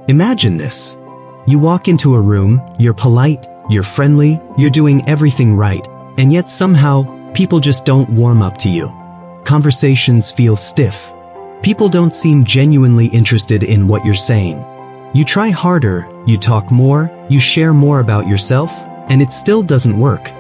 Imagine this. You walk into a room, you're polite, you're friendly, you're doing everything right, and yet somehow, people just don't warm up to you. Conversations feel stiff. People don't seem genuinely interested in what you're saying. You try harder, you talk more, you share more about yourself, and it still doesn't work.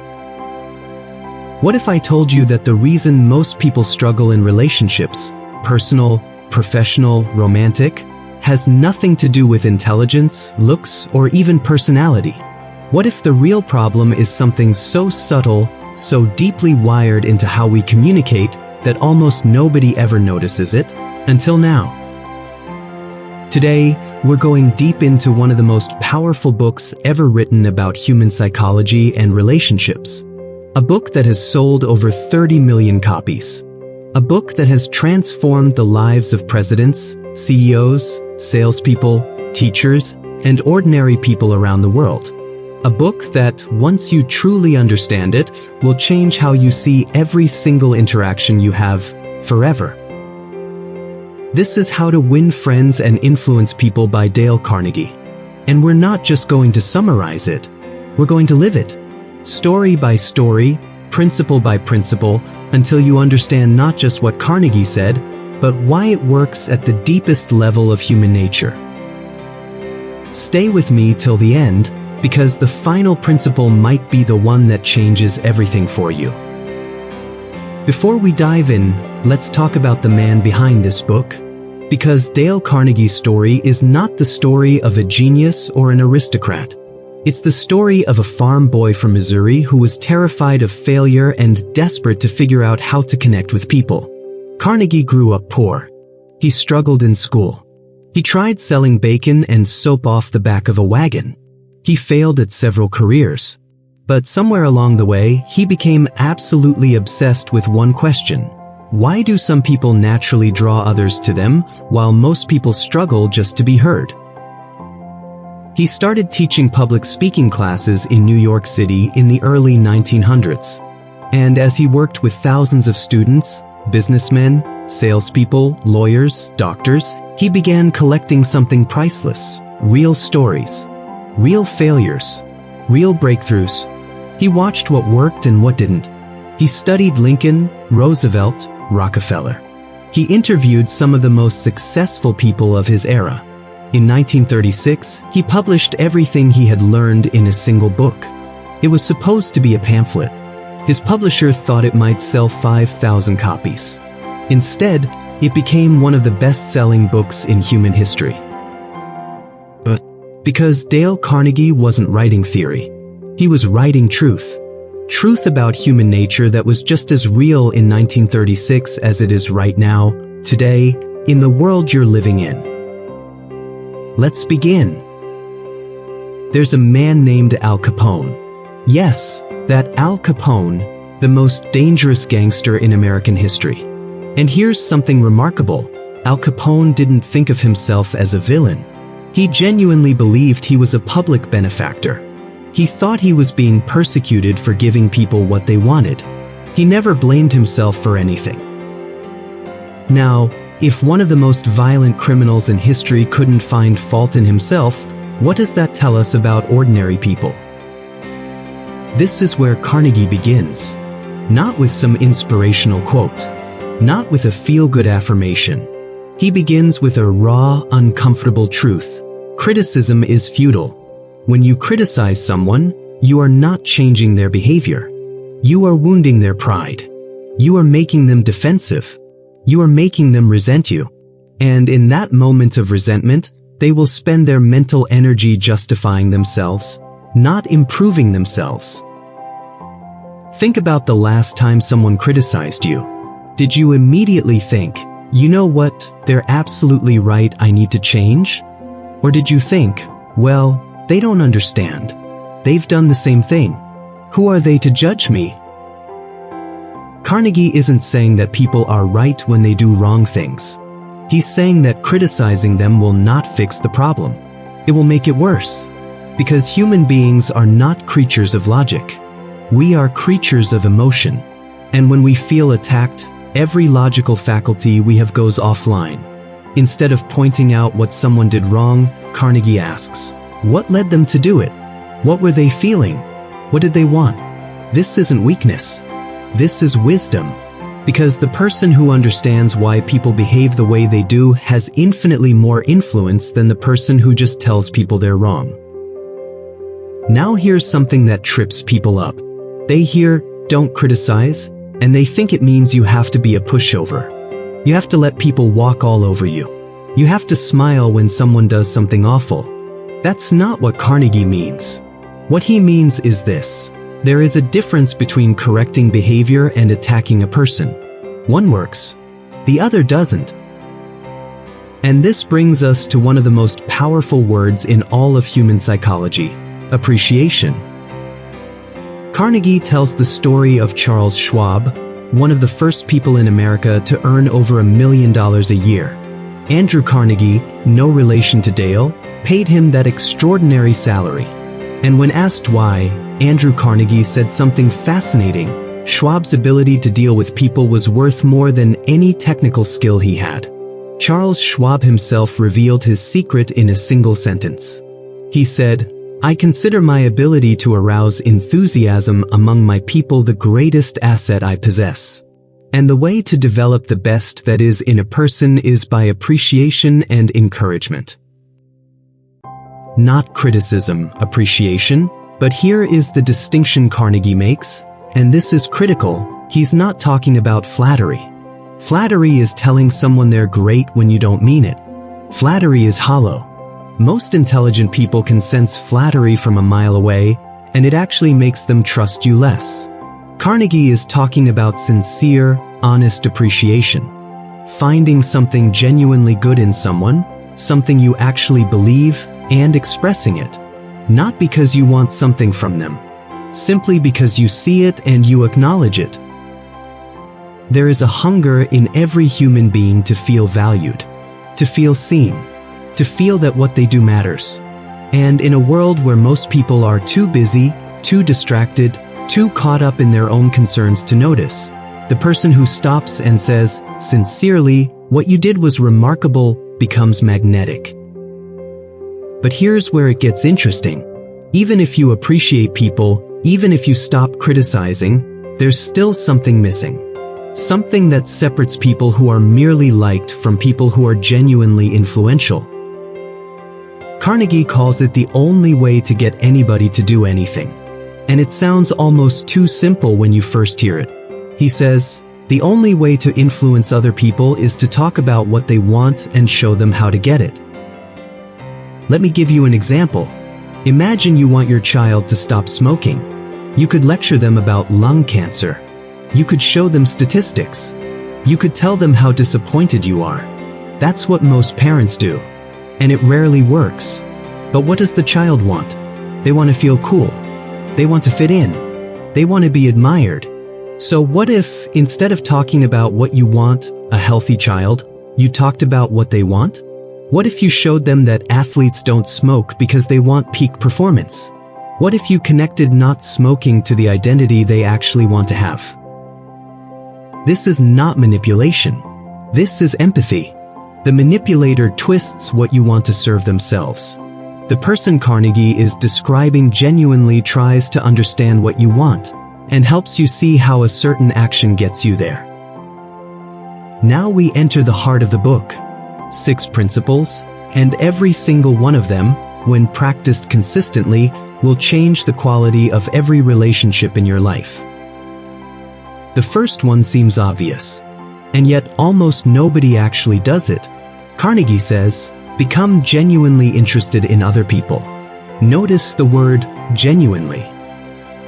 What if I told you that the reason most people struggle in relationships, personal, professional, romantic, has nothing to do with intelligence, looks, or even personality? What if the real problem is something so subtle, so deeply wired into how we communicate that almost nobody ever notices it, until now? Today, we're going deep into one of the most powerful books ever written about human psychology and relationships. A book that has sold over 30 million copies. A book that has transformed the lives of presidents, CEOs, salespeople, teachers, and ordinary people around the world. A book that, once you truly understand it, will change how you see every single interaction you have forever. This is How to Win Friends and Influence People by Dale Carnegie. And we're not just going to summarize it, we're going to live it. Story by story, principle by principle, until you understand not just what Carnegie said, but why it works at the deepest level of human nature. Stay with me till the end, because the final principle might be the one that changes everything for you. Before we dive in, let's talk about the man behind this book. Because Dale Carnegie's story is not the story of a genius or an aristocrat. It's the story of a farm boy from Missouri who was terrified of failure and desperate to figure out how to connect with people. Carnegie grew up poor. He struggled in school. He tried selling bacon and soap off the back of a wagon. He failed at several careers. But somewhere along the way, he became absolutely obsessed with one question. Why do some people naturally draw others to them, while most people struggle just to be heard? He started teaching public speaking classes in New York City in the early 1900s. And as he worked with thousands of students, businessmen, salespeople, lawyers, doctors, he began collecting something priceless: real stories, real failures, real breakthroughs. He watched what worked and what didn't. He studied Lincoln, Roosevelt, Rockefeller. He interviewed some of the most successful people of his era. In 1936, he published everything he had learned in a single book. It was supposed to be a pamphlet. His publisher thought it might sell 5,000 copies. Instead, it became one of the best-selling books in human history. But because Dale Carnegie wasn't writing theory, he was writing truth. Truth about human nature that was just as real in 1936 as it is right now, today, in the world you're living in. Let's begin. There's a man named Al Capone. Yes, that Al Capone, the most dangerous gangster in American history. And here's something remarkable. Al Capone didn't think of himself as a villain. He genuinely believed he was a public benefactor. He thought he was being persecuted for giving people what they wanted. He never blamed himself for anything. Now, if one of the most violent criminals in history couldn't find fault in himself, what does that tell us about ordinary people? This is where Carnegie begins. Not with some inspirational quote. Not with a feel-good affirmation. He begins with a raw, uncomfortable truth. Criticism is futile. When you criticize someone, you are not changing their behavior. You are wounding their pride. You are making them defensive. You are making them resent you. And in that moment of resentment, they will spend their mental energy justifying themselves, not improving themselves. Think about the last time someone criticized you. Did you immediately think, you know what, they're absolutely right, I need to change? Or did you think, well, they don't understand. They've done the same thing. Who are they to judge me? Carnegie isn't saying that people are right when they do wrong things. He's saying that criticizing them will not fix the problem. It will make it worse. Because human beings are not creatures of logic. We are creatures of emotion. And when we feel attacked, every logical faculty we have goes offline. Instead of pointing out what someone did wrong, Carnegie asks, what led them to do it? What were they feeling? What did they want? This isn't weakness. This is wisdom. Because the person who understands why people behave the way they do has infinitely more influence than the person who just tells people they're wrong. Now here's something that trips people up. They hear, "Don't criticize," and they think it means you have to be a pushover. You have to let people walk all over you. You have to smile when someone does something awful. That's not what Carnegie means. What he means is this. There is a difference between correcting behavior and attacking a person. One works, the other doesn't. And this brings us to one of the most powerful words in all of human psychology, appreciation. Carnegie tells the story of Charles Schwab, one of the first people in America to earn over $1 million a year. Andrew Carnegie, no relation to Dale, paid him that extraordinary salary. And when asked why, Andrew Carnegie said something fascinating. Schwab's ability to deal with people was worth more than any technical skill he had. Charles Schwab himself revealed his secret in a single sentence. He said, "I consider my ability to arouse enthusiasm among my people the greatest asset I possess. And the way to develop the best that is in a person is by appreciation and encouragement." Not criticism, appreciation. But here is the distinction Carnegie makes, and this is critical. He's not talking about flattery. Flattery is telling someone they're great when you don't mean it. Flattery is hollow. Most intelligent people can sense flattery from a mile away, and it actually makes them trust you less. Carnegie is talking about sincere, honest appreciation. Finding something genuinely good in someone, something you actually believe, and expressing it. Not because you want something from them, simply because you see it and you acknowledge it. There is a hunger in every human being to feel valued, to feel seen, to feel that what they do matters. And in a world where most people are too busy, too distracted, too caught up in their own concerns to notice, the person who stops and says, sincerely, "What you did was remarkable," becomes magnetic. But here's where it gets interesting. Even if you appreciate people, even if you stop criticizing, there's still something missing. Something that separates people who are merely liked from people who are genuinely influential. Carnegie calls it the only way to get anybody to do anything. And it sounds almost too simple when you first hear it. He says, the only way to influence other people is to talk about what they want and show them how to get it. Let me give you an example. Imagine you want your child to stop smoking. You could lecture them about lung cancer. You could show them statistics. You could tell them how disappointed you are. That's what most parents do. And it rarely works. But what does the child want? They want to feel cool. They want to fit in. They want to be admired. So what if, instead of talking about what you want, a healthy child, you talked about what they want? What if you showed them that athletes don't smoke because they want peak performance? What if you connected not smoking to the identity they actually want to have? This is not manipulation. This is empathy. The manipulator twists what you want to serve themselves. The person Carnegie is describing genuinely tries to understand what you want and helps you see how a certain action gets you there. Now we enter the heart of the book. 6 principles, and every single one of them, when practiced consistently, will change the quality of every relationship in your life. The first one seems obvious, and yet almost nobody actually does it. Carnegie says, become genuinely interested in other people. Notice the word genuinely.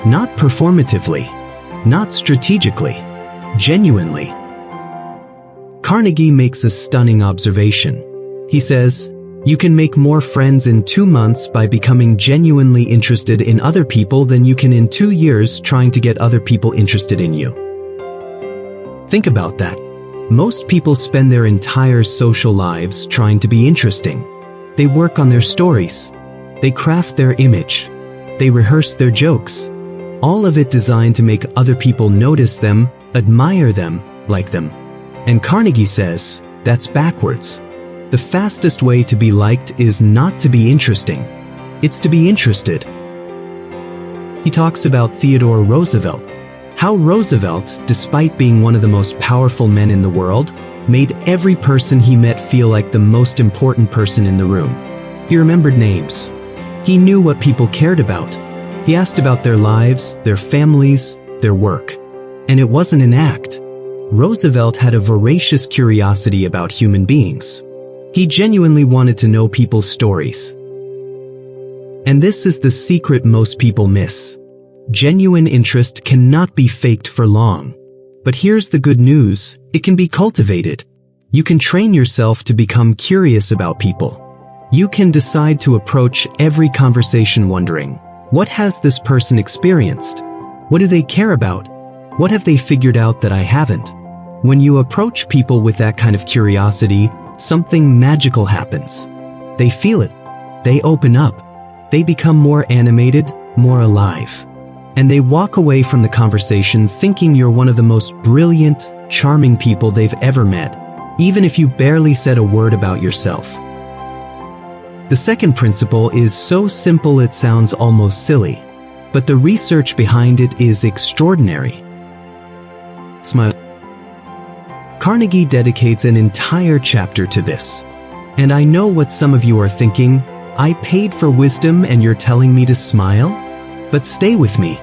Not performatively, not strategically, genuinely. Carnegie makes a stunning observation. He says, you can make more friends in 2 months by becoming genuinely interested in other people than you can in 2 years trying to get other people interested in you. Think about that. Most people spend their entire social lives trying to be interesting. They work on their stories. They craft their image. They rehearse their jokes. All of it designed to make other people notice them, admire them, like them. And Carnegie says, that's backwards. The fastest way to be liked is not to be interesting. It's to be interested. He talks about Theodore Roosevelt. How Roosevelt, despite being one of the most powerful men in the world, made every person he met feel like the most important person in the room. He remembered names. He knew what people cared about. He asked about their lives, their families, their work. And it wasn't an act. Roosevelt had a voracious curiosity about human beings. He genuinely wanted to know people's stories. And this is the secret most people miss. Genuine interest cannot be faked for long. But here's the good news, it can be cultivated. You can train yourself to become curious about people. You can decide to approach every conversation wondering, what has this person experienced? What do they care about? What have they figured out that I haven't? When you approach people with that kind of curiosity, something magical happens. They feel it. They open up. They become more animated, more alive. And they walk away from the conversation thinking you're one of the most brilliant, charming people they've ever met, even if you barely said a word about yourself. The second principle is so simple it sounds almost silly, but the research behind it is extraordinary. Smile. Carnegie dedicates an entire chapter to this. And I know what some of you are thinking, I paid for wisdom and you're telling me to smile? But stay with me.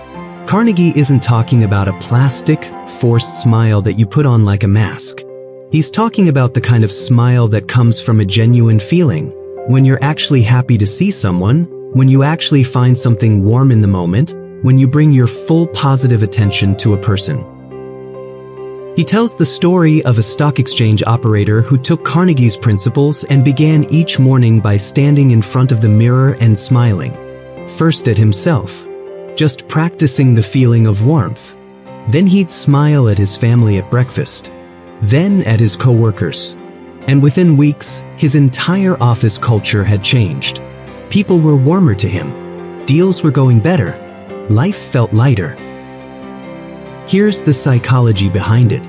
Carnegie isn't talking about a plastic, forced smile that you put on like a mask. He's talking about the kind of smile that comes from a genuine feeling, when you're actually happy to see someone, when you actually find something warm in the moment, when you bring your full positive attention to a person. He tells the story of a stock exchange operator who took Carnegie's principles and began each morning by standing in front of the mirror and smiling. First at himself, just practicing the feeling of warmth. Then he'd smile at his family at breakfast. Then at his coworkers. And within weeks, his entire office culture had changed. People were warmer to him. Deals were going better. Life felt lighter. Here's the psychology behind it.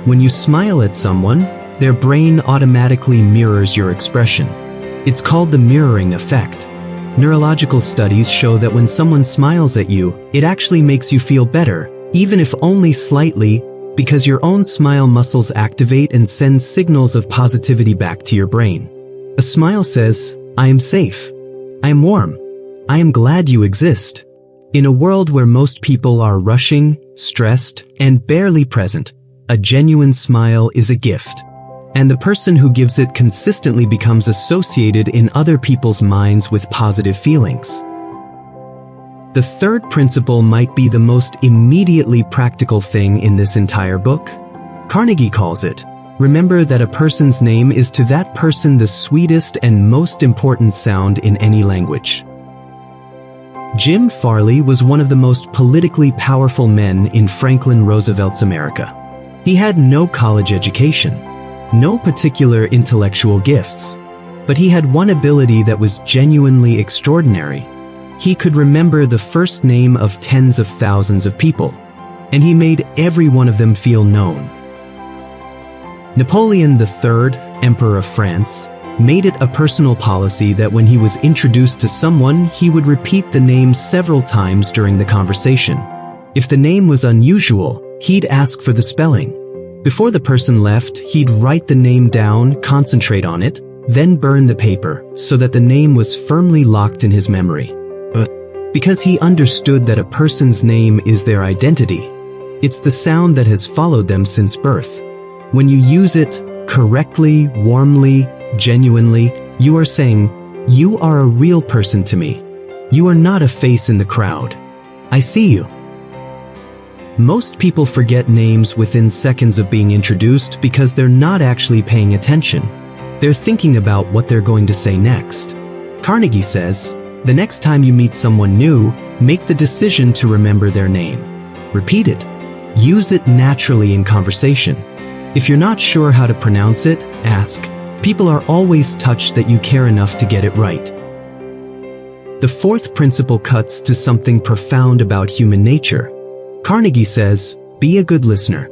When you smile at someone, their brain automatically mirrors your expression. It's called the mirroring effect. Neurological studies show that when someone smiles at you, it actually makes you feel better, even if only slightly, because your own smile muscles activate and send signals of positivity back to your brain. A smile says, I am safe. I am warm. I am glad you exist. In a world where most people are rushing, stressed, and barely present, a genuine smile is a gift. And the person who gives it consistently becomes associated in other people's minds with positive feelings. The third principle might be the most immediately practical thing in this entire book. Carnegie calls it, remember that a person's name is to that person the sweetest and most important sound in any language. Jim Farley was one of the most politically powerful men in Franklin Roosevelt's America. He had no college education, no particular intellectual gifts, but he had one ability that was genuinely extraordinary. He could remember the first name of tens of thousands of people, and he made every one of them feel known. Napoleon III, Emperor of France, made it a personal policy that when he was introduced to someone, he would repeat the name several times during the conversation. If the name was unusual, he'd ask for the spelling. Before the person left, he'd write the name down, concentrate on it, then burn the paper so that the name was firmly locked in his memory. Because he understood that a person's name is their identity. It's the sound that has followed them since birth. When you use it correctly, warmly, genuinely, you are saying, you are a real person to me. You are not a face in the crowd. I see you. Most people forget names within seconds of being introduced because they're not actually paying attention. They're thinking about what they're going to say next. Carnegie says, the next time you meet someone new, make the decision to remember their name. Repeat it. Use it naturally in conversation. If you're not sure how to pronounce it, ask. People are always touched that you care enough to get it right. The fourth principle cuts to something profound about human nature. Carnegie says, be a good listener.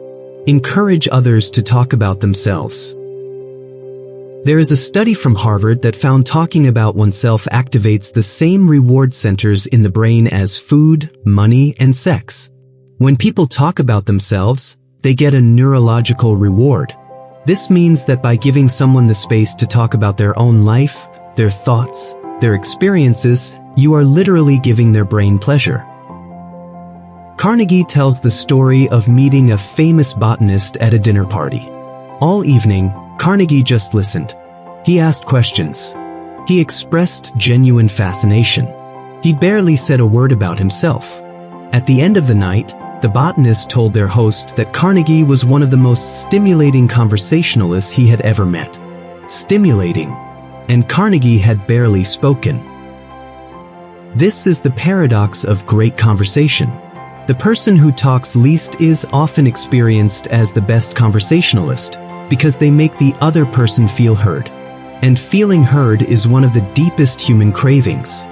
Encourage others to talk about themselves. There is a study from Harvard that found talking about oneself activates the same reward centers in the brain as food, money, and sex. When people talk about themselves, they get a neurological reward. This means that by giving someone the space to talk about their own life, their thoughts, their experiences, you are literally giving their brain pleasure. Carnegie tells the story of meeting a famous botanist at a dinner party. All evening, Carnegie just listened. He asked questions. He expressed genuine fascination. He barely said a word about himself. At the end of the night, the botanist told their host that Carnegie was one of the most stimulating conversationalists he had ever met. Stimulating. And Carnegie had barely spoken. This is the paradox of great conversation. The person who talks least is often experienced as the best conversationalist, because they make the other person feel heard. And feeling heard is one of the deepest human cravings.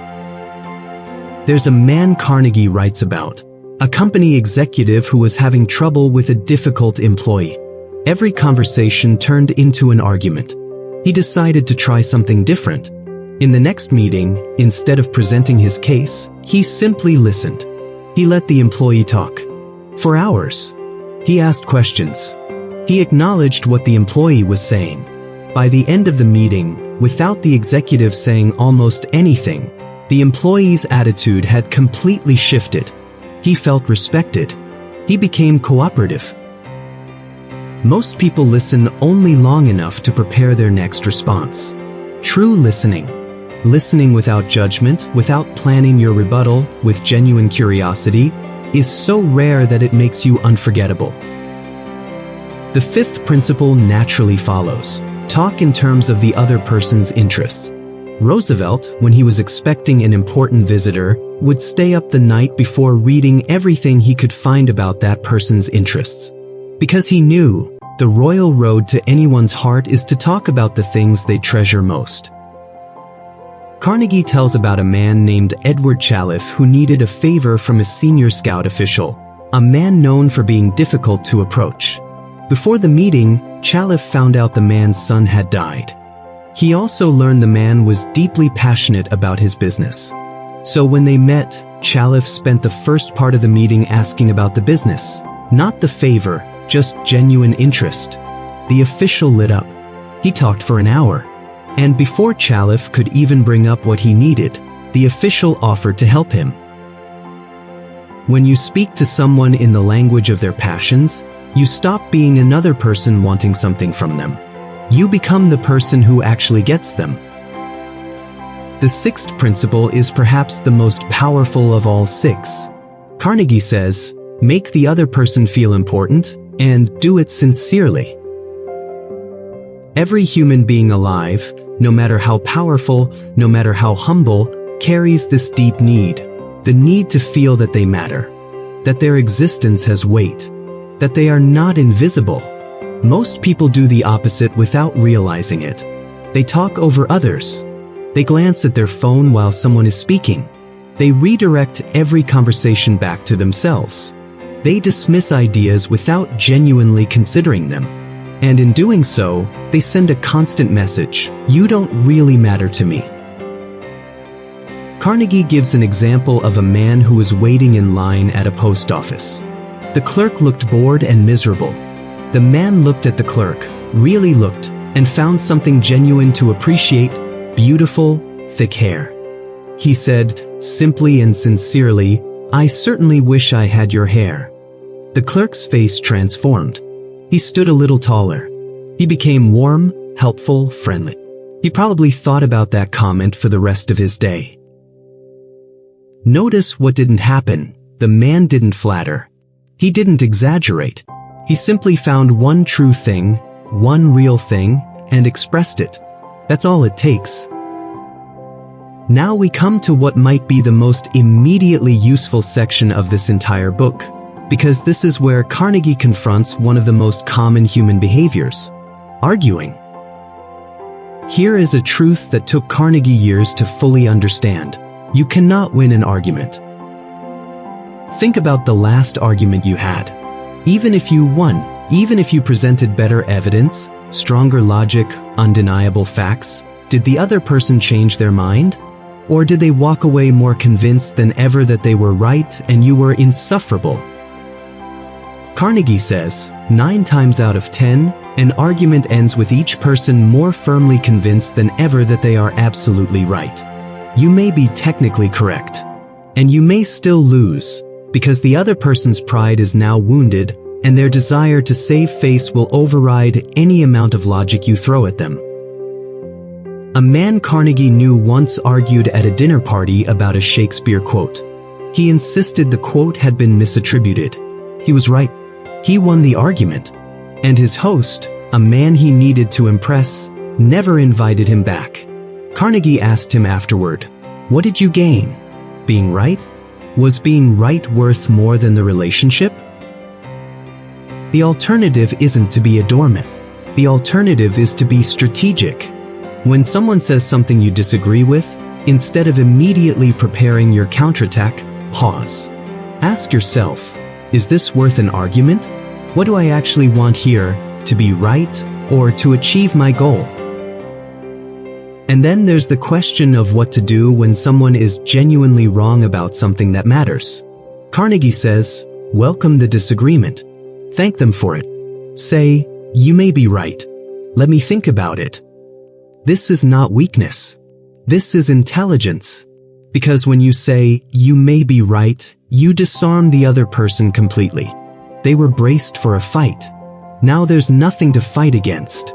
There's a man Carnegie writes about, a company executive who was having trouble with a difficult employee. Every conversation turned into an argument. He decided to try something different. In the next meeting, instead of presenting his case, he simply listened. He let the employee talk. For hours. He asked questions. He acknowledged what the employee was saying. By the end of the meeting, without the executive saying almost anything, the employee's attitude had completely shifted. He felt respected. He became cooperative. Most people listen only long enough to prepare their next response. True listening. Listening without judgment, without planning your rebuttal, with genuine curiosity, is so rare that it makes you unforgettable. The fifth principle naturally follows. Talk in terms of the other person's interests. Roosevelt, when he was expecting an important visitor, would stay up the night before reading everything he could find about that person's interests. Because he knew, the royal road to anyone's heart is to talk about the things they treasure most. Carnegie tells about a man named Edward Challiff who needed a favor from a senior scout official, a man known for being difficult to approach. Before the meeting, Challiff found out the man's son had died. He also learned the man was deeply passionate about his business. So when they met, Challiff spent the first part of the meeting asking about the business, not the favor, just genuine interest. The official lit up. He talked for an hour. And before Challiff could even bring up what he needed, the official offered to help him. When you speak to someone in the language of their passions, you stop being another person wanting something from them. You become the person who actually gets them. The sixth principle is perhaps the most powerful of all six. Carnegie says, make the other person feel important, and do it sincerely. Every human being alive, no matter how powerful, no matter how humble, carries this deep need. The need to feel that they matter, that their existence has weight, that they are not invisible. Most people do the opposite without realizing it. They talk over others. They glance at their phone while someone is speaking. They redirect every conversation back to themselves. They dismiss ideas without genuinely considering them. And in doing so, they send a constant message, you don't really matter to me. Carnegie gives an example of a man who was waiting in line at a post office. The clerk looked bored and miserable. The man looked at the clerk, really looked, and found something genuine to appreciate, beautiful, thick hair. He said, simply and sincerely, I certainly wish I had your hair. The clerk's face transformed. He stood a little taller. He became warm, helpful, friendly. He probably thought about that comment for the rest of his day. Notice what didn't happen. The man didn't flatter. He didn't exaggerate. He simply found one true thing, one real thing, and expressed it. That's all it takes. Now we come to what might be the most immediately useful section of this entire book, because this is where Carnegie confronts one of the most common human behaviors: arguing. Here is a truth that took Carnegie years to fully understand. You cannot win an argument. Think about the last argument you had. Even if you won, even if you presented better evidence, Stronger logic, undeniable facts? Did the other person change their mind? Or did they walk away more convinced than ever that they were right and you were insufferable? Carnegie says, 9 times out of 10, an argument ends with each person more firmly convinced than ever that they are absolutely right. You may be technically correct, and you may still lose, because the other person's pride is now wounded, and their desire to save face will override any amount of logic you throw at them. A man Carnegie knew once argued at a dinner party about a Shakespeare quote. He insisted the quote had been misattributed. He was right. He won the argument. And his host, a man he needed to impress, never invited him back. Carnegie asked him afterward, "What did you gain? Being right? Was being right worth more than the relationship?" The alternative isn't to be a doormat. The alternative is to be strategic. When someone says something you disagree with, instead of immediately preparing your counterattack, pause. Ask yourself, is this worth an argument? What do I actually want here, to be right or to achieve my goal? And then there's the question of what to do when someone is genuinely wrong about something that matters. Carnegie says, welcome the disagreement. Thank them for it. Say, you may be right. Let me think about it. This is not weakness. This is intelligence. Because when you say, you may be right, you disarm the other person completely. They were braced for a fight. Now there's nothing to fight against.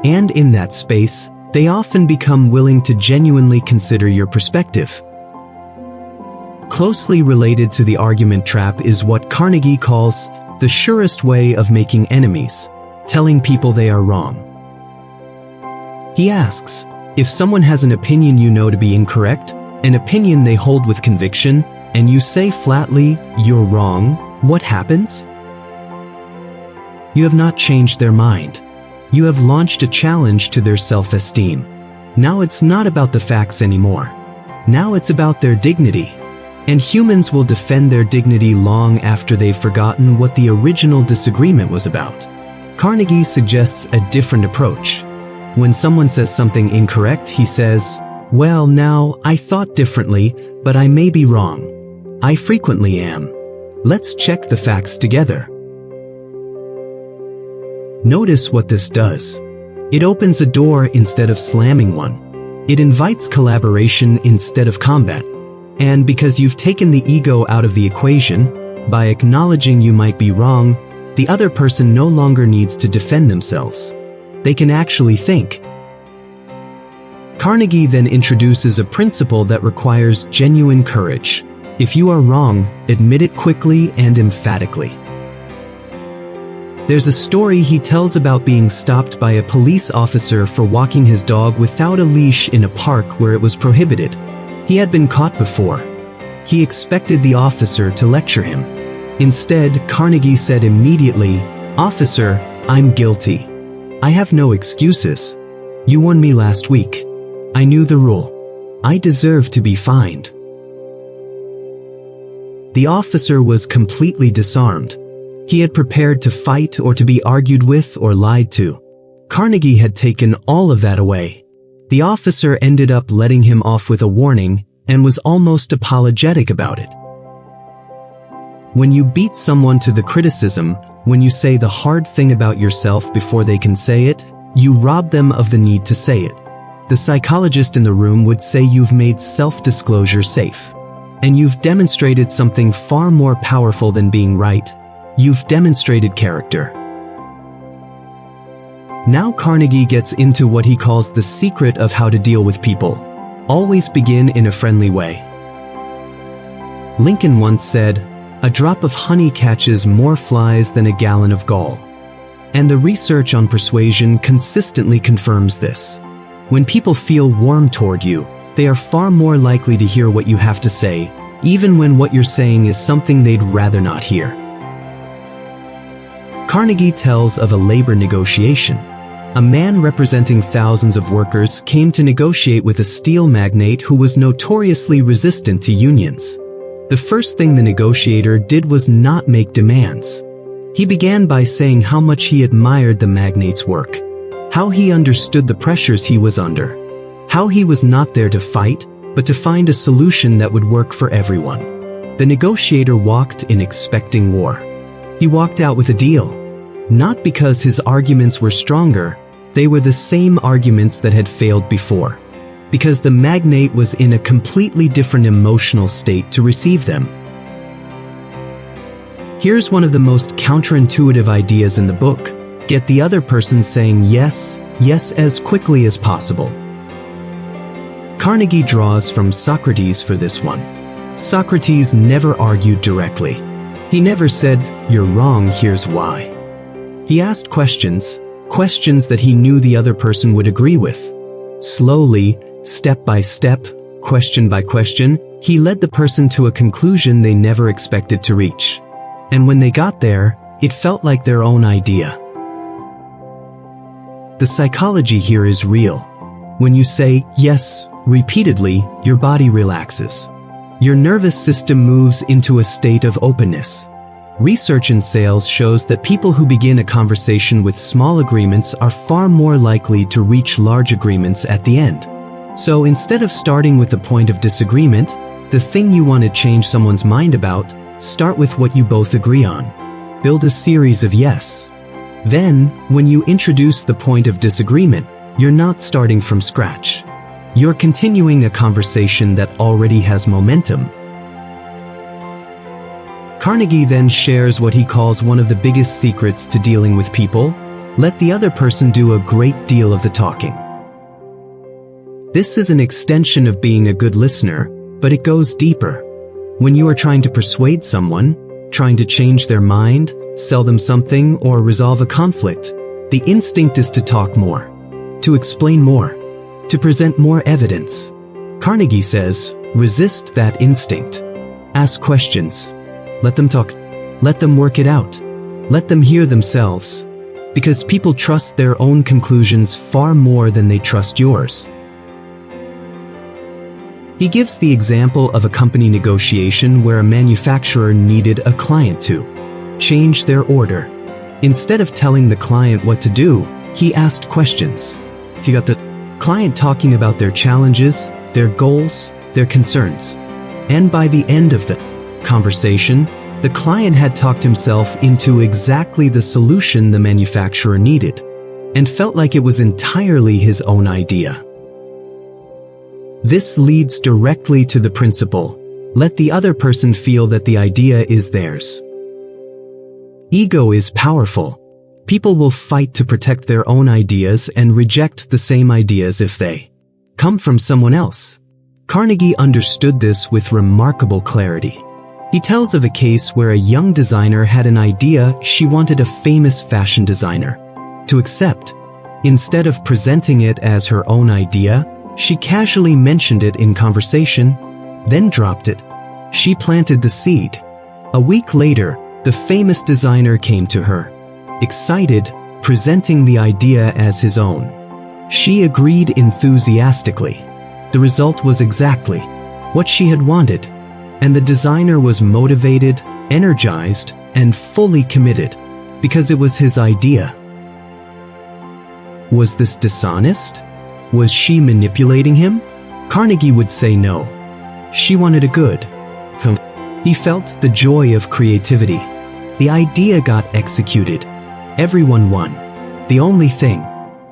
And in that space, they often become willing to genuinely consider your perspective. Closely related to the argument trap is what Carnegie calls the surest way of making enemies, telling people they are wrong. He asks, if someone has an opinion you know to be incorrect, an opinion they hold with conviction, and you say flatly, you're wrong, what happens? You have not changed their mind. You have launched a challenge to their self-esteem. Now it's not about the facts anymore. Now it's about their dignity. And humans will defend their dignity long after they've forgotten what the original disagreement was about. Carnegie suggests a different approach. When someone says something incorrect, he says, well, now, I thought differently, but I may be wrong. I frequently am. Let's check the facts together. Notice what this does. It opens a door instead of slamming one. It invites collaboration instead of combat. And because you've taken the ego out of the equation, by acknowledging you might be wrong, the other person no longer needs to defend themselves. They can actually think. Carnegie then introduces a principle that requires genuine courage. If you are wrong, admit it quickly and emphatically. There's a story he tells about being stopped by a police officer for walking his dog without a leash in a park where it was prohibited. He had been caught before. He expected the officer to lecture him. Instead, Carnegie said immediately, "Officer, I'm guilty. I have no excuses. You warned me last week. I knew the rule. I deserve to be fined." The officer was completely disarmed. He had prepared to fight or to be argued with or lied to. Carnegie had taken all of that away. The officer ended up letting him off with a warning and was almost apologetic about it. When you beat someone to the criticism, when you say the hard thing about yourself before they can say it, you rob them of the need to say it. The psychologist in the room would say you've made self-disclosure safe. And you've demonstrated something far more powerful than being right. You've demonstrated character. Now Carnegie gets into what he calls the secret of how to deal with people. Always begin in a friendly way. Lincoln once said, "A drop of honey catches more flies than a gallon of gall." And the research on persuasion consistently confirms this. When people feel warm toward you, they are far more likely to hear what you have to say, even when what you're saying is something they'd rather not hear. Carnegie tells of a labor negotiation. A man representing thousands of workers came to negotiate with a steel magnate who was notoriously resistant to unions. The first thing the negotiator did was not make demands. He began by saying how much he admired the magnate's work. how he understood the pressures he was under, how he was not there to fight, but to find a solution that would work for everyone. The negotiator walked in expecting war. He walked out with a deal. Not because his arguments were stronger, they were the same arguments that had failed before. Because the magnate was in a completely different emotional state to receive them. Here's one of the most counterintuitive ideas in the book. Get the other person saying yes, yes as quickly as possible. Carnegie draws from Socrates for this one. Socrates never argued directly. He never said, "You're wrong, here's why." He asked questions that he knew the other person would agree with. Slowly, step by step, question by question, he led the person to a conclusion they never expected to reach. And when they got there, it felt like their own idea. The psychology here is real. When you say yes repeatedly, your body relaxes. Your nervous system moves into a state of openness. Research in sales shows that people who begin a conversation with small agreements are far more likely to reach large agreements at the end. So instead of starting with the point of disagreement, the thing you want to change someone's mind about, start with what you both agree on. Build a series of yes. Then, when you introduce the point of disagreement, you're not starting from scratch. You're continuing a conversation that already has momentum. Carnegie then shares what he calls one of the biggest secrets to dealing with people: let the other person do a great deal of the talking. This is an extension of being a good listener, but it goes deeper. When you are trying to persuade someone, trying to change their mind, sell them something, or resolve a conflict, the instinct is to talk more, to explain more, to present more evidence. Carnegie says, resist that instinct. Ask questions. Let them talk. Let them work it out. Let them hear themselves. Because people trust their own conclusions far more than they trust yours. He gives the example of a company negotiation where a manufacturer needed a client to change their order. Instead of telling the client what to do, he asked questions. He got the client talking about their challenges, their goals, their concerns. And by the end of the conversation, the client had talked himself into exactly the solution the manufacturer needed, and felt like it was entirely his own idea. This leads directly to the principle: let the other person feel that the idea is theirs. Ego is powerful. People will fight to protect their own ideas and reject the same ideas if they come from someone else. Carnegie understood this with remarkable clarity. He tells of a case where a young designer had an idea she wanted a famous fashion designer to accept. Instead of presenting it as her own idea, she casually mentioned it in conversation, then dropped it. She planted the seed. A week later, the famous designer came to her, excited, presenting the idea as his own. She agreed enthusiastically. The result was exactly what she had wanted, and the designer was motivated, energized, and fully committed, because it was his idea. Was this dishonest? Was she manipulating him? Carnegie would say no. She wanted a good. He felt the joy of creativity. The idea got executed. Everyone won. The only thing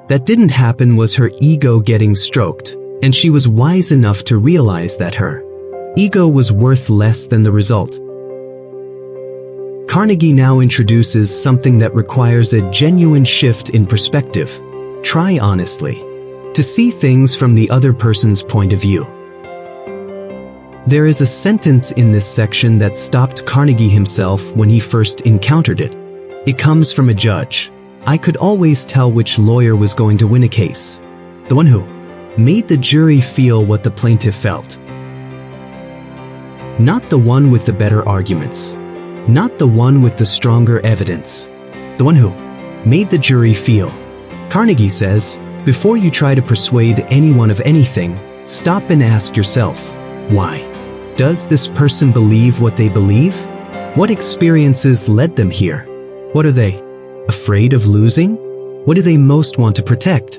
that didn't happen was her ego getting stroked, and she was wise enough to realize that her ego was worth less than the result. Carnegie now introduces something that requires a genuine shift in perspective. Try honestly to see things from the other person's point of view. There is a sentence in this section that stopped Carnegie himself when he first encountered it. It comes from a judge. I could always tell which lawyer was going to win a case. The one who made the jury feel what the plaintiff felt. Not the one with the better arguments. Not the one with the stronger evidence. The one who made the jury feel. Carnegie says, before you try to persuade anyone of anything, stop and ask yourself, why? Does this person believe what they believe? What experiences led them here? What are they afraid of losing? What do they most want to protect?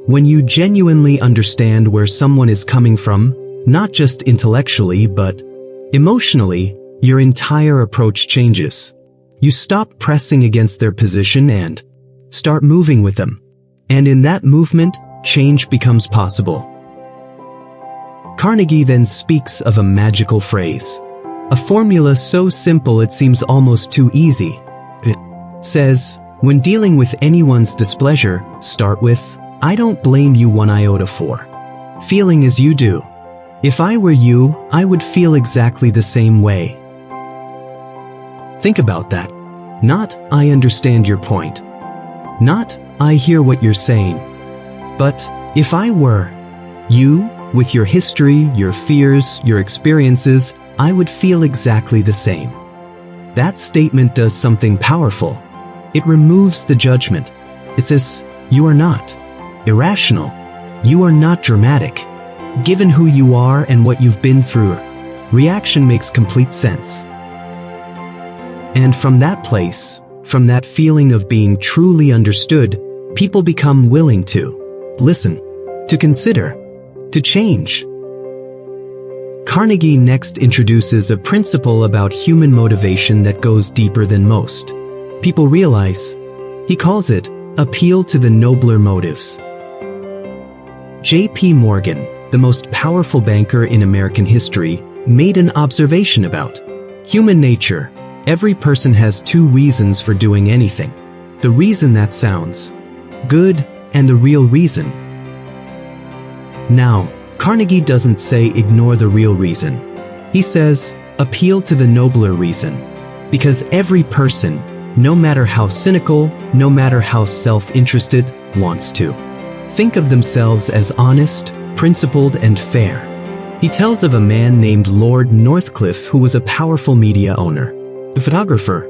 When you genuinely understand where someone is coming from, not just intellectually but emotionally, your entire approach changes. You stop pressing against their position and start moving with them. And in that movement, change becomes possible. Carnegie then speaks of a magical phrase. A formula so simple it seems almost too easy. It says, when dealing with anyone's displeasure, start with, I don't blame you one iota for feeling as you do. If I were you, I would feel exactly the same way. Think about that. Not, I understand your point. Not, I hear what you're saying. But, if I were you, with your history, your fears, your experiences, I would feel exactly the same. That statement does something powerful. It removes the judgment. It says, you are not irrational. You are not dramatic. Given who you are and what you've been through, reaction makes complete sense. And from that place, from that feeling of being truly understood, people become willing to listen, to consider, to change. Carnegie next introduces a principle about human motivation that goes deeper than most people realize. He calls it, appeal to the nobler motives. J.P. Morgan, the most powerful banker in American history, made an observation about human nature. Every person has two reasons for doing anything. The reason that sounds good and the real reason. Now, Carnegie doesn't say ignore the real reason. He says, appeal to the nobler reason. Because every person, no matter how cynical, no matter how self-interested, wants to think of themselves as honest, principled, and fair. He tells of a man named Lord Northcliffe who was a powerful media owner. The photographer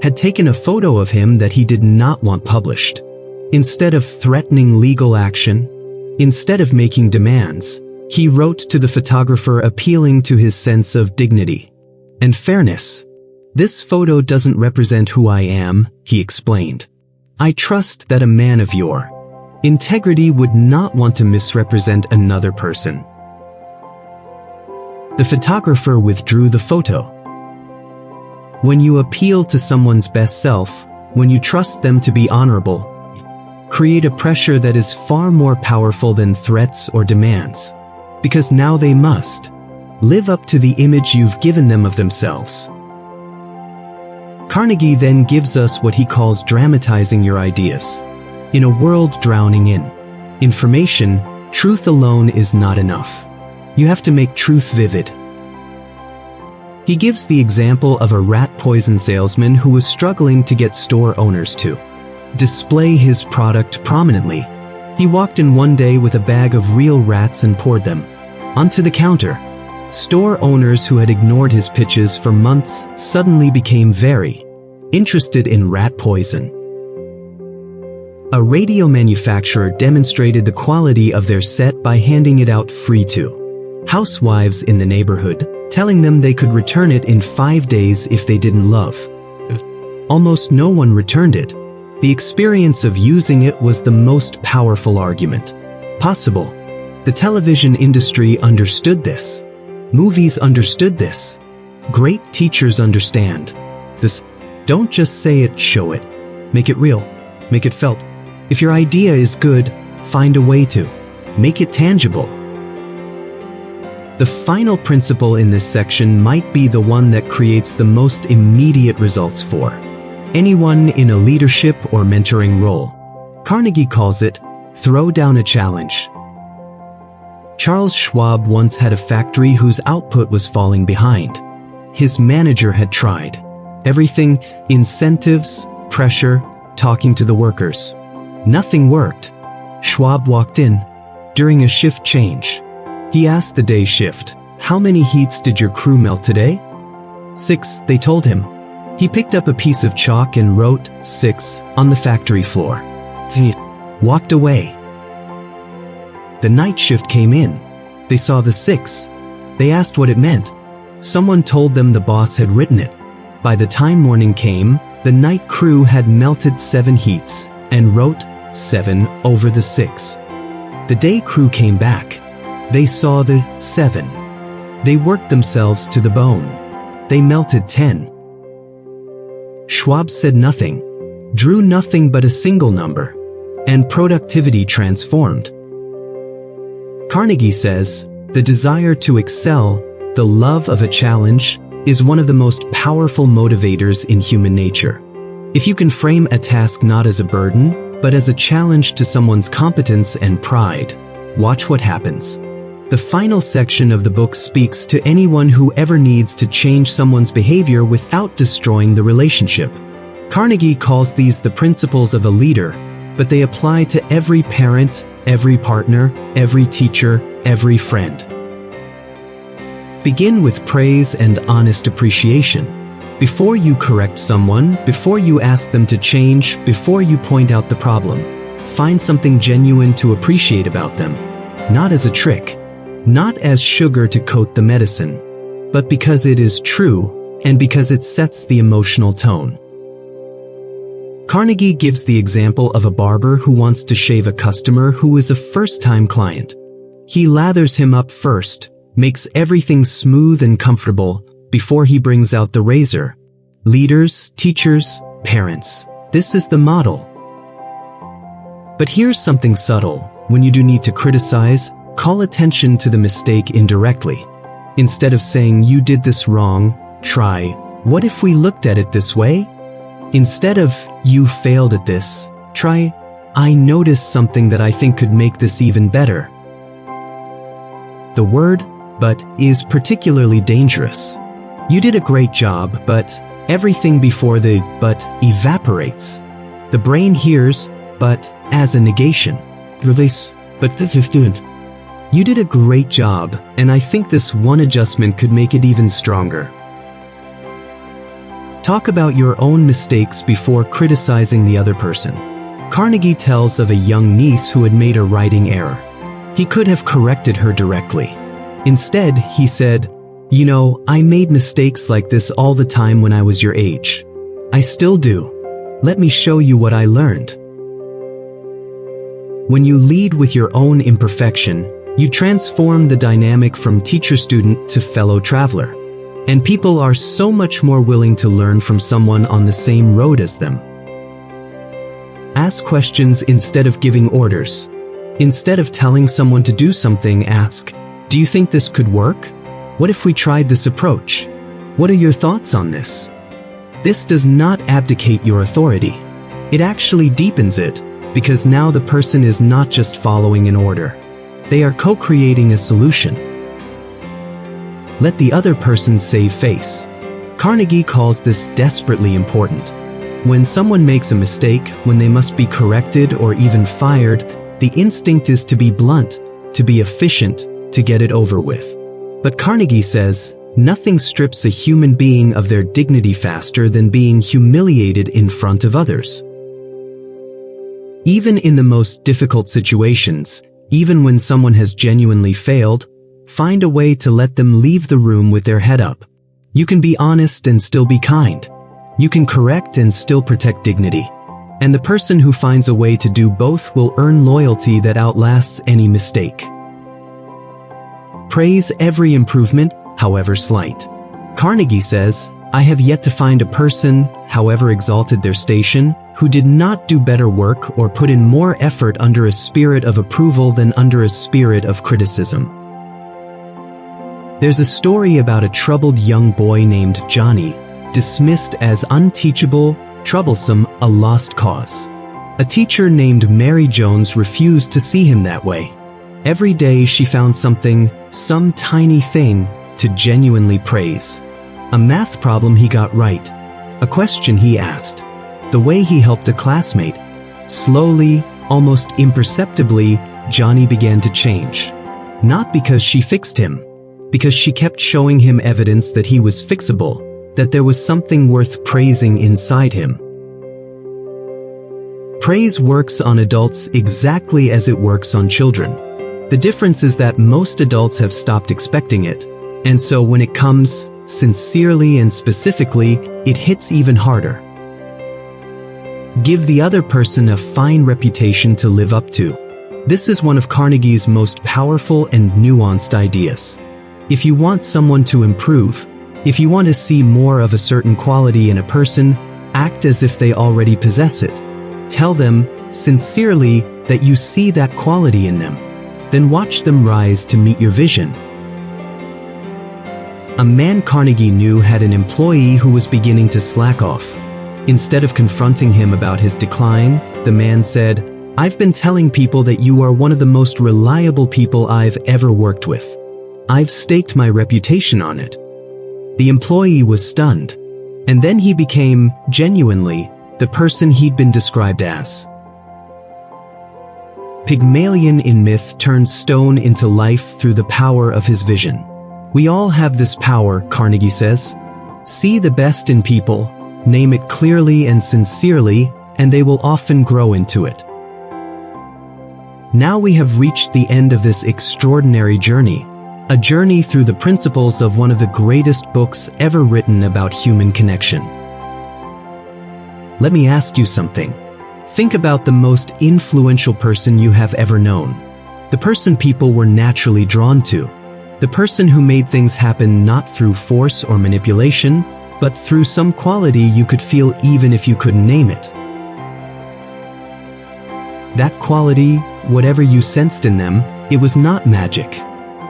had taken a photo of him that he did not want published. Instead of threatening legal action, instead of making demands, he wrote to the photographer appealing to his sense of dignity and fairness. This photo doesn't represent who I am, he explained. I trust that a man of your integrity would not want to misrepresent another person. The photographer withdrew the photo. When you appeal to someone's best self, when you trust them to be honorable, create a pressure that is far more powerful than threats or demands. Because now they must live up to the image you've given them of themselves. Carnegie then gives us what he calls dramatizing your ideas. In a world drowning in information, truth alone is not enough. You have to make truth vivid. He gives the example of a rat poison salesman who was struggling to get store owners to display his product prominently. He walked in one day with a bag of real rats and poured them onto the counter. Store owners who had ignored his pitches for months suddenly became very interested in rat poison. A radio manufacturer demonstrated the quality of their set by handing it out free to housewives in the neighborhood, telling them they could return it in 5 days if they didn't love. Almost no one returned it. The experience of using it was the most powerful argument possible. The television industry understood this. Movies understood this. Great teachers understand this. Don't just say it, show it. Make it real. Make it felt. If your idea is good, find a way to make it tangible. The final principle in this section might be the one that creates the most immediate results for anyone in a leadership or mentoring role. Carnegie calls it, throw down a challenge. Charles Schwab once had a factory whose output was falling behind. His manager had tried everything: incentives, pressure, talking to the workers. Nothing worked. Schwab walked in. During a shift change, he asked the day shift, "How many heats did your crew melt today?" 6, they told him. He picked up a piece of chalk and wrote 6 on the factory floor. He walked away. The night shift came in. They saw the 6. They asked what it meant. Someone told them the boss had written it. By the time morning came, the night crew had melted 7 heats. and wrote 7 over the 6. The day crew came back. They saw the 7. They worked themselves to the bone. They melted 10. Schwab said nothing, drew nothing but a single number, and productivity transformed. Carnegie says, the desire to excel, the love of a challenge, is one of the most powerful motivators in human nature. If you can frame a task not as a burden, but as a challenge to someone's competence and pride, watch what happens. The final section of the book speaks to anyone who ever needs to change someone's behavior without destroying the relationship. Carnegie calls these the principles of a leader, but they apply to every parent, every partner, every teacher, every friend. Begin with praise and honest appreciation. Before you correct someone, before you ask them to change, before you point out the problem, find something genuine to appreciate about them. Not as a trick, not as sugar to coat the medicine, but because it is true and because it sets the emotional tone. Carnegie gives the example of a barber who wants to shave a customer who is a first-time client. He lathers him up first, makes everything smooth and comfortable before he brings out the razor. Leaders, teachers, parents, this is the model. But here's something subtle. When you do need to criticize, call attention to the mistake indirectly. Instead of saying, you did this wrong, try, what if we looked at it this way? Instead of, you failed at this, try, I noticed something that I think could make this even better. The word, but, is particularly dangerous. You did a great job, but everything before the but evaporates. The brain hears but as a negation. Release, but you did a great job, and I think this one adjustment could make it even stronger. Talk about your own mistakes before criticizing the other person. Carnegie tells of a young niece who had made a writing error. He could have corrected her directly. Instead, he said, you know, I made mistakes like this all the time when I was your age. I still do. Let me show you what I learned. When you lead with your own imperfection, you transform the dynamic from teacher-student to fellow traveler. And people are so much more willing to learn from someone on the same road as them. Ask questions instead of giving orders. Instead of telling someone to do something, ask, do you think this could work? What if we tried this approach? What are your thoughts on this? This does not abdicate your authority. It actually deepens it, because now the person is not just following an order. They are co-creating a solution. Let the other person save face. Carnegie calls this desperately important. When someone makes a mistake, when they must be corrected or even fired, the instinct is to be blunt, to be efficient, to get it over with. But Carnegie says, nothing strips a human being of their dignity faster than being humiliated in front of others. Even in the most difficult situations, even when someone has genuinely failed, find a way to let them leave the room with their head up. You can be honest and still be kind. You can correct and still protect dignity. And the person who finds a way to do both will earn loyalty that outlasts any mistake. Praise every improvement, however slight. Carnegie says, I have yet to find a person, however exalted their station, who did not do better work or put in more effort under a spirit of approval than under a spirit of criticism. There's a story about a troubled young boy named Johnny, dismissed as unteachable, troublesome, a lost cause. A teacher named Mary Jones refused to see him that way. Every day she found something, some tiny thing, to genuinely praise. A math problem he got right. A question he asked. The way he helped a classmate. Slowly, almost imperceptibly, Johnny began to change. Not because she fixed him, because she kept showing him evidence that he was fixable, that there was something worth praising inside him. Praise works on adults exactly as it works on children. The difference is that most adults have stopped expecting it, and so when it comes, sincerely and specifically, it hits even harder. Give the other person a fine reputation to live up to. This is one of Carnegie's most powerful and nuanced ideas. If you want someone to improve, if you want to see more of a certain quality in a person, act as if they already possess it. Tell them, sincerely, that you see that quality in them. Then watch them rise to meet your vision. A man Carnegie knew had an employee who was beginning to slack off. Instead of confronting him about his decline, the man said, "I've been telling people that you are one of the most reliable people I've ever worked with. I've staked my reputation on it." The employee was stunned, and then he became, genuinely, the person he'd been described as. Pygmalion in myth turned stone into life through the power of his vision. We all have this power, Carnegie says. See the best in people, name it clearly and sincerely, and they will often grow into it. Now we have reached the end of this extraordinary journey, a journey through the principles of one of the greatest books ever written about human connection. Let me ask you something. Think about the most influential person you have ever known. The person people were naturally drawn to. The person who made things happen not through force or manipulation, but through some quality you could feel even if you couldn't name it. That quality, whatever you sensed in them, it was not magic.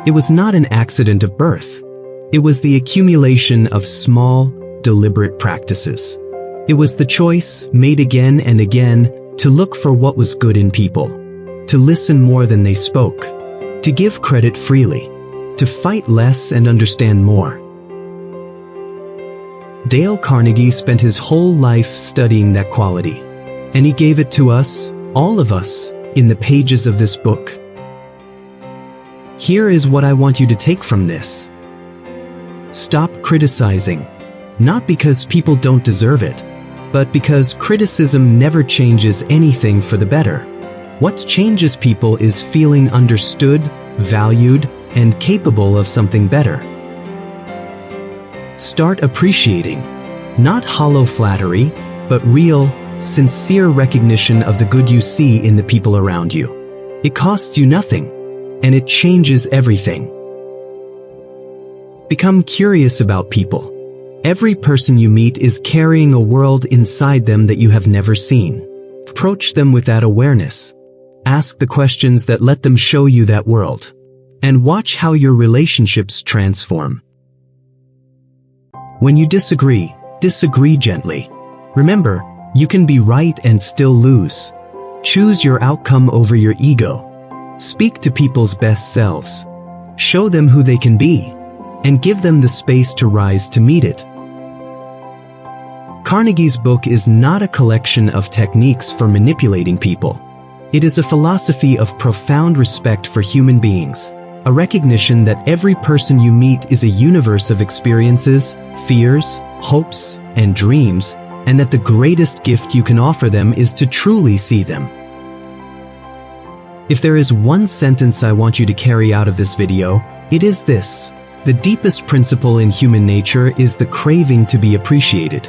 It was not an accident of birth. It was the accumulation of small, deliberate practices. It was the choice, made again and again, to look for what was good in people, to listen more than they spoke, to give credit freely, to fight less and understand more. Dale Carnegie spent his whole life studying that quality, and he gave it to us, all of us, in the pages of this book. Here is what I want you to take from this. Stop criticizing, not because people don't deserve it, but because criticism never changes anything for the better. What changes people is feeling understood, valued, and capable of something better. Start appreciating, not hollow flattery, but real, sincere recognition of the good you see in the people around you. It costs you nothing, and it changes everything. Become curious about people. Every person you meet is carrying a world inside them that you have never seen. Approach them with that awareness. Ask the questions that let them show you that world. And watch how your relationships transform. When you disagree, disagree gently. Remember, you can be right and still lose. Choose your outcome over your ego. Speak to people's best selves. Show them who they can be, and give them the space to rise to meet it. Carnegie's book is not a collection of techniques for manipulating people. It is a philosophy of profound respect for human beings, a recognition that every person you meet is a universe of experiences, fears, hopes, and dreams, and that the greatest gift you can offer them is to truly see them. If there is one sentence I want you to carry out of this video, it is this: the deepest principle in human nature is the craving to be appreciated.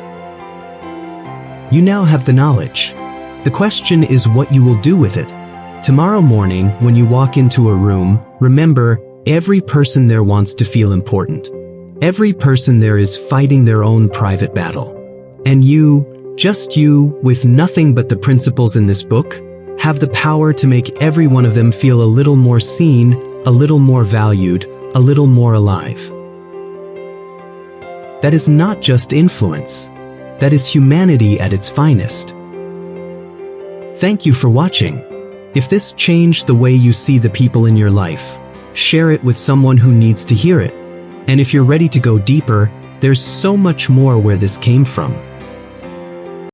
You now have the knowledge. The question is what you will do with it. Tomorrow morning, when you walk into a room, remember, every person there wants to feel important. Every person there is fighting their own private battle. And you, just you, with nothing but the principles in this book, have the power to make every one of them feel a little more seen, a little more valued, a little more alive. That is not just influence. That is humanity at its finest. Thank you for watching. If this changed the way you see the people in your life, share it with someone who needs to hear it. And if you're ready to go deeper, there's so much more where this came from.